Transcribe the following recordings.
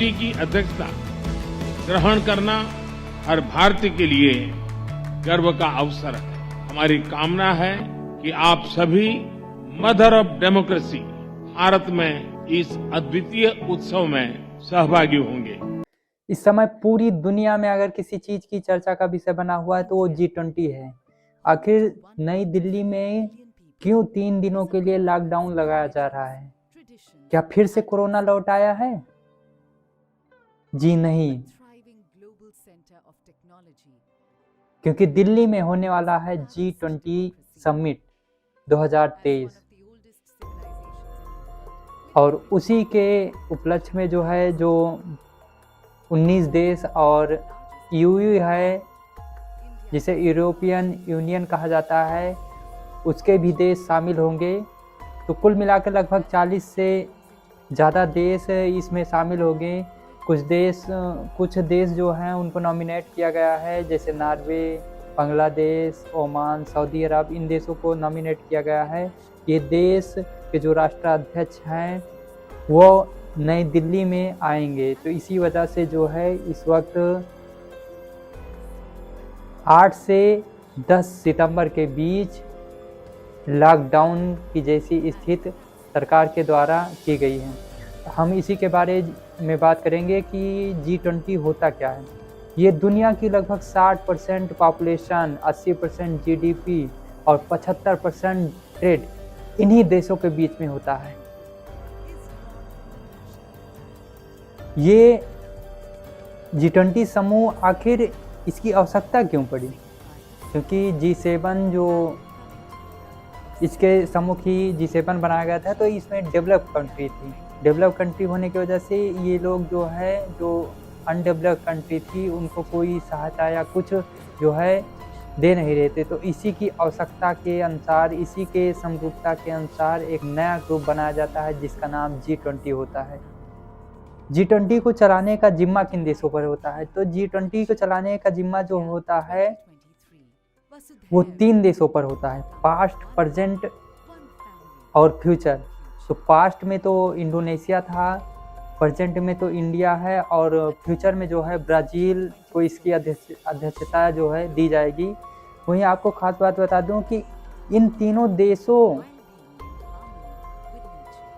की अध्यक्षता ग्रहण करना हर भारतीय के लिए गर्व का अवसर है। हमारी कामना है कि आप सभी मदर ऑफ डेमोक्रेसी भारत में इस अद्वितीय उत्सव में सहभागी होंगे। इस समय पूरी दुनिया में अगर किसी चीज की चर्चा का विषय बना हुआ है तो वो G20 है। आखिर नई दिल्ली में क्यों 3 दिनों के लिए लॉकडाउन लगाया जा रहा है? क्या फिर से कोरोना लौट आया है? जी नहीं, क्योंकि दिल्ली में होने वाला है G20 समिट 2023 और उसी के उपलक्ष्य में जो 19 देश और यूयू है, जिसे यूरोपियन यूनियन कहा जाता है, उसके भी देश शामिल होंगे। तो कुल मिलाकर लगभग 40 से ज़्यादा देश इसमें शामिल होंगे। कुछ देश जो हैं उनको नॉमिनेट किया गया है, जैसे नॉर्वे, बांग्लादेश, ओमान, सऊदी अरब, इन देशों को नॉमिनेट किया गया है। ये देश के जो राष्ट्राध्यक्ष हैं वो नई दिल्ली में आएंगे। तो इसी वजह से जो है इस वक्त 8 से 10 सितंबर के बीच लॉकडाउन की जैसी स्थिति सरकार के द्वारा की गई है। हम इसी के बारे में बात करेंगे कि G20 होता क्या है। ये दुनिया की लगभग 60% पॉपुलेशन, 80% GDP और 75% ट्रेड इन्हीं देशों के बीच में होता है। ये G20 समूह आखिर इसकी आवश्यकता क्यों पड़ी? क्योंकि G7 जो इसके समूह की G7 बनाया गया था, तो इसमें डेवलप कंट्री थी। डेवलप कंट्री होने की वजह से ये लोग जो अनडेवलप कंट्री थी उनको कोई सहायता या कुछ दे नहीं रहे थे। तो इसी की आवश्यकता के अनुसार, इसी के समरूपता के अनुसार एक नया ग्रुप बनाया जाता है जिसका नाम G20 होता है। G20 को चलाने का जिम्मा किन देशों पर होता है? तो G20 को चलाने का जिम्मा जो होता है वो 3 देशों पर होता है, पास्ट, प्रेजेंट और फ्यूचर। तो पास्ट में तो इंडोनेशिया था, प्रेजेंट में तो इंडिया है और फ्यूचर में ब्राज़ील को इसकी अध्यक्षता दी जाएगी। वहीं आपको खास बात बता दूं कि इन तीनों देशों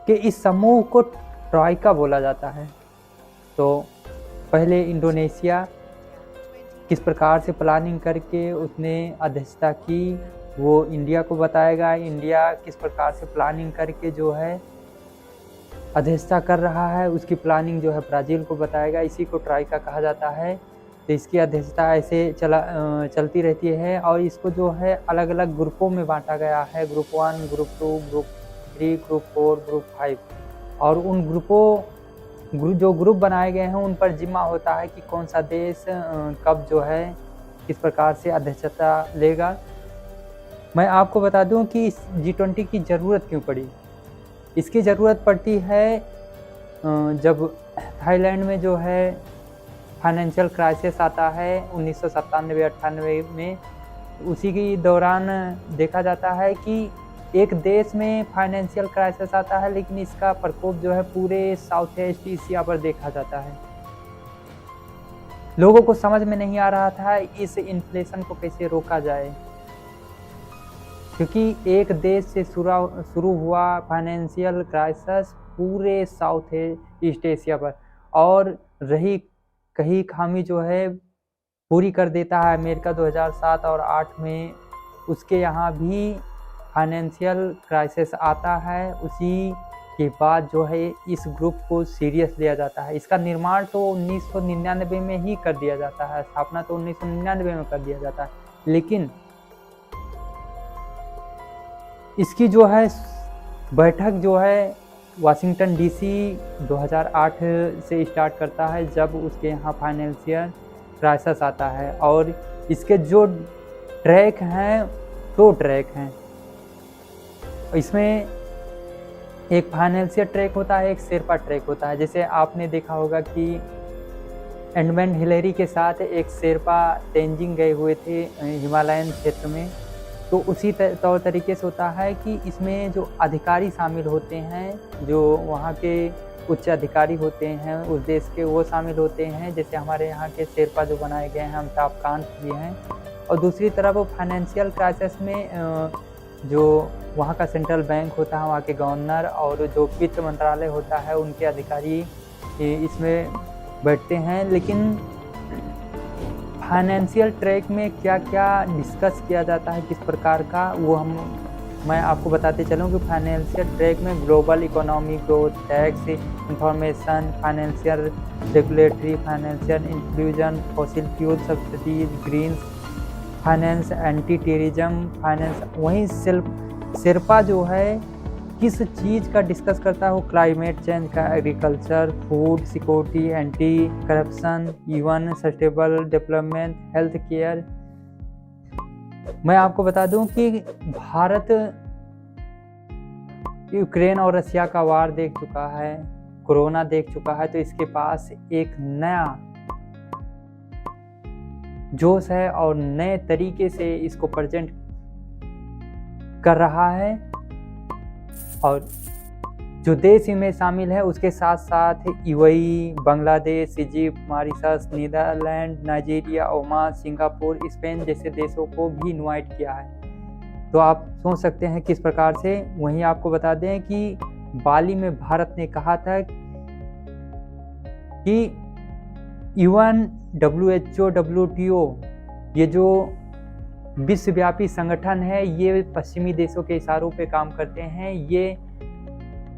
के इस समूह को ट्राइका बोला जाता है। तो पहले इंडोनेशिया किस प्रकार से प्लानिंग करके उसने अध्यक्षता की वो इंडिया को बताएगा। इंडिया किस प्रकार से प्लानिंग करके अध्यक्षता कर रहा है, उसकी प्लानिंग ब्राज़ील को बताएगा। इसी को ट्राइका कहा जाता है। तो इसकी अध्यक्षता ऐसे चलती रहती है और इसको अलग अलग ग्रुपों में बांटा गया है, group 1, group 2, group 3, group 4, group 5। और उन ग्रुप बनाए गए हैं उन पर जिम्मा होता है कि कौन सा देश कब किस प्रकार से अध्यक्षता लेगा। मैं आपको बता दूं कि इस G20 की ज़रूरत क्यों पड़ी। इसकी ज़रूरत पड़ती है जब थाईलैंड में फाइनेंशियल क्राइसिस आता है 1997-98 में। उसी के दौरान देखा जाता है कि एक देश में फाइनेंशियल क्राइसिस आता है, लेकिन इसका प्रकोप पूरे साउथ ईस्ट एशिया पर देखा जाता है। लोगों को समझ में नहीं आ रहा था इस इन्फ्लेशन को कैसे रोका जाए, क्योंकि एक देश से शुरू हुआ फाइनेंशियल क्राइसिस पूरे साउथ ईस्ट एशिया पर, और रही कहीं खामी पूरी कर देता है अमेरिका 2007 और 8 में। उसके यहाँ भी फाइनेंशियल क्राइसिस आता है। उसी के बाद इस ग्रुप को सीरियस लिया जाता है। इसका निर्माण तो 1999 में ही कर दिया जाता है, स्थापना तो 1999 में कर दिया जाता है, लेकिन इसकी बैठक वाशिंगटन DC 2008 से स्टार्ट करता है, जब उसके यहाँ फाइनेंशियल क्राइसिस आता है। और इसके जो ट्रैक हैं 2 ट्रैक हैं। इसमें एक फाइनेंशियल ट्रैक होता है, एक शेरपा ट्रैक होता है। जैसे आपने देखा होगा कि एडमंड हिलेरी के साथ एक शेरपा तेंजिंग गए हुए थे हिमालयन क्षेत्र में। तो उसी तौर तरीके से होता है कि इसमें जो अधिकारी शामिल होते हैं, जो वहाँ के उच्च अधिकारी होते हैं उस देश के, वो शामिल होते हैं, जैसे हमारे यहाँ के शेरपा जो बनाए गए हैं अमिताभ कांत जी हैं। और दूसरी तरफ फाइनेंशियल क्राइसिस में जो वहाँ का सेंट्रल बैंक होता है, वहाँ के गवर्नर और जो वित्त मंत्रालय होता है उनके अधिकारी इसमें बैठते हैं। लेकिन फाइनेंशियल ट्रैक में क्या क्या डिस्कस किया जाता है, किस प्रकार का, वो मैं आपको बताते चलूँ कि फाइनेंशियल ट्रैक में global economy growth, tax, information, financial regulatory, financial inclusion, fossil fuel subsidies, green finance, anti terrorism finance. वहीं शेरपा जो है किस चीज़ का डिस्कस करता है, वो क्लाइमेट चेंज का, agriculture, food security, anti corruption, even sustainable development, health care. मैं आपको बता दूं कि भारत यूक्रेन और रशिया का वार देख चुका है, कोरोना देख चुका है, तो इसके पास एक नया जोश है और नए तरीके से इसको प्रेजेंट कर रहा है। और जो देश में शामिल है उसके साथ साथ UAE, Bangladesh, Egypt, Mauritius, Netherlands, Nigeria, Oman, Singapore, Spain जैसे देशों को भी इनवाइट किया है। तो आप सोच सकते हैं किस प्रकार से। वहीं आपको बता दें कि बाली में भारत ने कहा था कि यूएन, WHO, WTO ये जो विश्वव्यापी संगठन है, ये पश्चिमी देशों के इशारों पे काम करते हैं, ये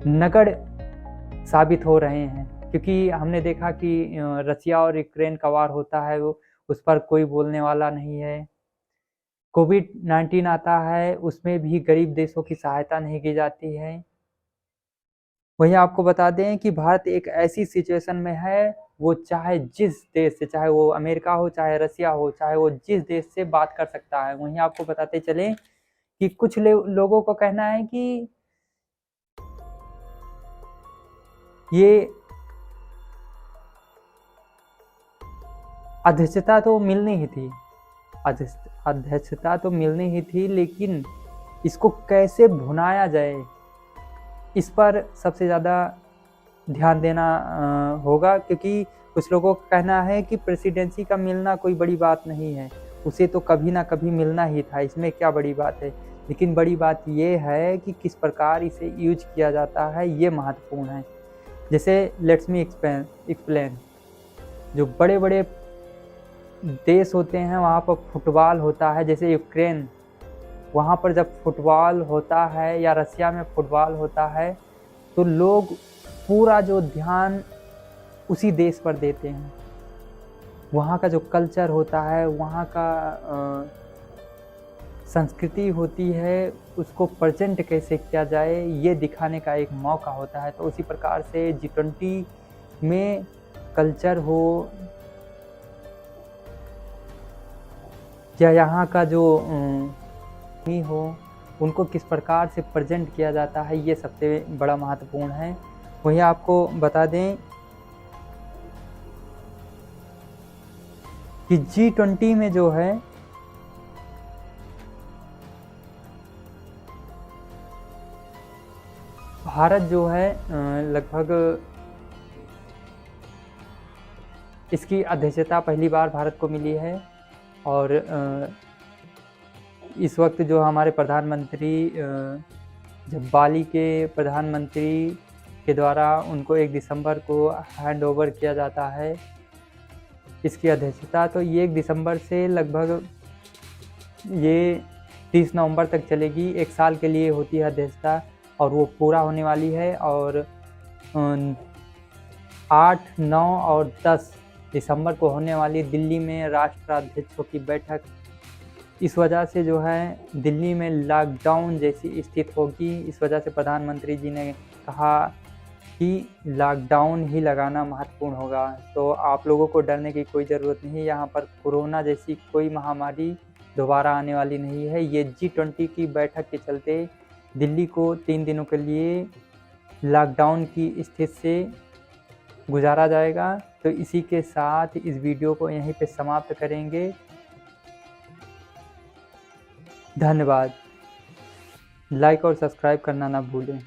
नगण्य साबित हो रहे हैं। क्योंकि हमने देखा कि रशिया और यूक्रेन का वार होता है, वो उस पर कोई बोलने वाला नहीं है। कोविड-19 आता है, उसमें भी गरीब देशों की सहायता नहीं की जाती है। वहीं आपको बता दें कि भारत एक ऐसी सिचुएशन में है, वो चाहे जिस देश से, चाहे वो अमेरिका हो, चाहे रशिया हो, चाहे वो जिस देश से बात कर सकता है। वहीं आपको बताते चलें कि कुछ लोगों को कहना है कि ये अध्यक्षता तो मिलनी ही थी, अध्यक्षता तो मिलनी ही थी, लेकिन इसको कैसे भुनाया जाए, इस पर सबसे ज़्यादा ध्यान देना होगा। क्योंकि कुछ लोगों का कहना है कि प्रेसिडेंसी का मिलना कोई बड़ी बात नहीं है, उसे तो कभी ना कभी मिलना ही था, इसमें क्या बड़ी बात है। लेकिन बड़ी बात ये है कि किस प्रकार इसे यूज किया जाता है, ये महत्वपूर्ण है। जैसे लेट्स मी एक्सप्लेन, जो बड़े बड़े देश होते हैं वहाँ पर फुटबॉल होता है, जैसे यूक्रेन, वहाँ पर जब फुटबॉल होता है या रशिया में फुटबॉल होता है तो लोग पूरा जो ध्यान उसी देश पर देते हैं। वहाँ का जो कल्चर होता है, वहाँ का संस्कृति होती है, उसको प्रेजेंट कैसे किया जाए, ये दिखाने का एक मौका होता है। तो उसी प्रकार से G20 में कल्चर हो या यहाँ का जो ही हो, उनको किस प्रकार से प्रेजेंट किया जाता है, ये सबसे बड़ा महत्वपूर्ण है। वहीं आपको बता दें कि G20 में जो है भारत जो है लगभग इसकी अध्यक्षता पहली बार भारत को मिली है। और इस वक्त जो हमारे प्रधानमंत्री, जब बाली के प्रधानमंत्री के द्वारा उनको 1 दिसंबर को हैंड ओवर किया जाता है इसकी अध्यक्षता, तो ये 1 दिसंबर से लगभग ये 30 नवंबर तक चलेगी। 1 साल के लिए होती है अध्यक्षता और वो पूरा होने वाली है। और 8, 9 और 10 दिसंबर को होने वाली दिल्ली में राष्ट्राध्यक्षों की बैठक, इस वजह से जो है दिल्ली में लॉकडाउन जैसी स्थिति होगी। इस वजह से प्रधानमंत्री जी ने कहा कि लॉकडाउन ही लगाना महत्वपूर्ण होगा। तो आप लोगों को डरने की कोई ज़रूरत नहीं, यहाँ पर कोरोना जैसी कोई महामारी दोबारा आने वाली नहीं है। ये G20 की बैठक के चलते दिल्ली को 3 दिनों के लिए लॉकडाउन की स्थिति से गुजारा जाएगा। तो इसी के साथ इस वीडियो को यहीं पे समाप्त करेंगे। धन्यवाद। लाइक और सब्सक्राइब करना ना भूलें।